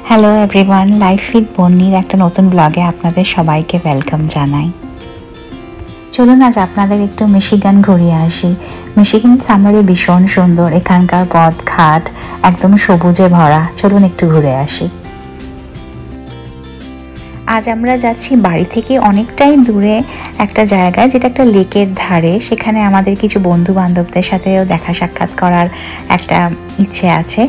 Hello everyone, life with বন্নির একটা নতুন ব্লগে আপনাদের সবাইকে ওয়েলকাম জানাই। চলুন আজ আপনাদের একটু মিশিগান ঘুরিয়ে আসি। মিশিগান সামারে ভীষণ সুন্দর, এখানকার পথ ঘাট একদম সবুজে ভরা। চলুন একটু ঘুরে আসি। আজ আমরা যাচ্ছি বাড়ি থেকে অনেকটাই দূরে একটা জায়গায়, যেটা একটা লেকের ধারে। সেখানে আমাদের কিছু বন্ধু বান্ধবদের সাথেও দেখা সাক্ষাৎ করার একটা ইচ্ছে আছে।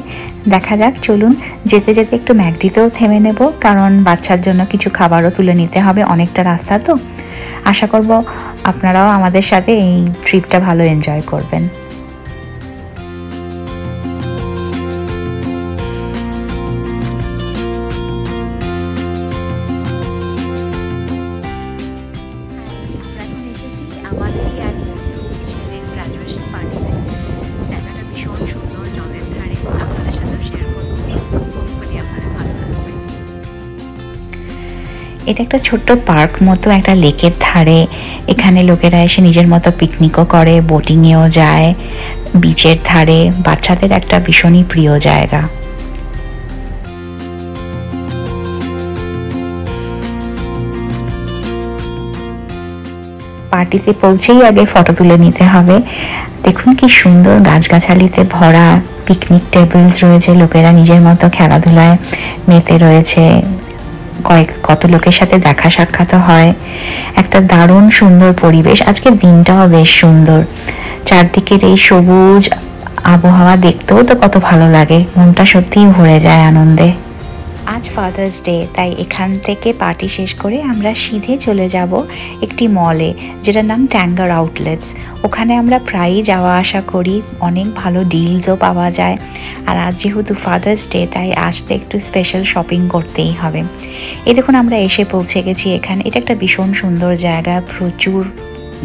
দেখা যাক, চলুন। যেতে যেতে একটু ম্যাকডিতেও থেমে নেব, কারণ বাচ্চার জন্য কিছু খাবারও তুলে নিতে হবে, অনেকটা রাস্তা তো। আশা করব আপনারাও আমাদের সাথে এই ট্রিপটা ভালো এনজয় করবেন। আমাদেরই এক বন্ধু ছেলের গ্রাজুয়েশন পার্টিতে। জায়গাটা ভীষণ সুন্দর, জলের ধারে। আপনাদের সাথেও শেয়ার করবো, হোপফুলি আপনাদের ভালো লাগবে। এটা একটা ছোট্ট পার্ক মতো, একটা লেকের ধারে। এখানে লোকেরা এসে নিজের মতো পিকনিকও করে, বোটিংয়েও যায়। বিচের ধারে বাচ্চাদের একটা ভীষণই প্রিয় জায়গা। পার্টিতে পৌঁছেই আগে ফটো তুলে নিতে হবে। দেখুন কি সুন্দর, গাছগাছালিতে ভরা, পিকনিক টেবিলস রয়েছে, লোকেরা নিজের মতো খেলাধুলায় মেতে রয়েছে। কত লোকের সাথে দেখা সাক্ষাৎ হয়। একটা দারুণ সুন্দর পরিবেশ। আজকের দিনটাও বেশ সুন্দর, চারদিকের এই সবুজ আবহাওয়া দেখতেও তো কত ভালো লাগে, মনটা সত্যিই ভরে যায় আনন্দে। আজ ফাদার্স ডে, তাই এখান থেকে পার্টি শেষ করে আমরা সিধে চলে যাব একটি মলে, যেটার নাম ট্যাঙ্গার আউটলেটস। ওখানে আমরা প্রায়ই যাওয়া আসা করি, অনেক ভালো ডিলসও পাওয়া যায়। আর আজ যেহেতু ফাদার্স ডে, তাই আসতে একটু স্পেশাল শপিং করতেই হবে। এই দেখুন, আমরা এসে পৌঁছে গেছি এখানে। এটা একটা ভীষণ সুন্দর জায়গা, প্রচুর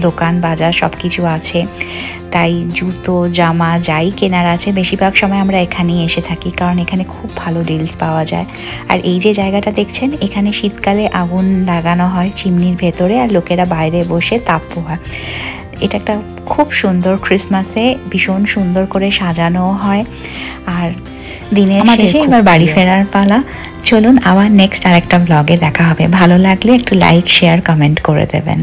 দোকান বাজার সব কিছু আছে। তাই জুতো জামা যাই কেনার আছে, বেশিরভাগ সময় আমরা এখানেই এসে থাকি, কারণ এখানে খুব ভালো ডিলস পাওয়া যায়। আর এই যে জায়গাটা দেখছেন, এখানে শীতকালে আগুন লাগানো হয় চিমনির ভেতরে, আর লোকেরা বাইরে বসে তাপ পোহায়। এটা একটা খুব সুন্দর, ক্রিসমাসে ভীষণ সুন্দর করে সাজানো হয়। আর দিনের শেষে এবার বাড়ি ফেরার পালা। চলুন আবার নেক্সট আরেকটা ব্লগে দেখা হবে। ভালো লাগলে একটু লাইক, শেয়ার, কমেন্ট করে দেবেন।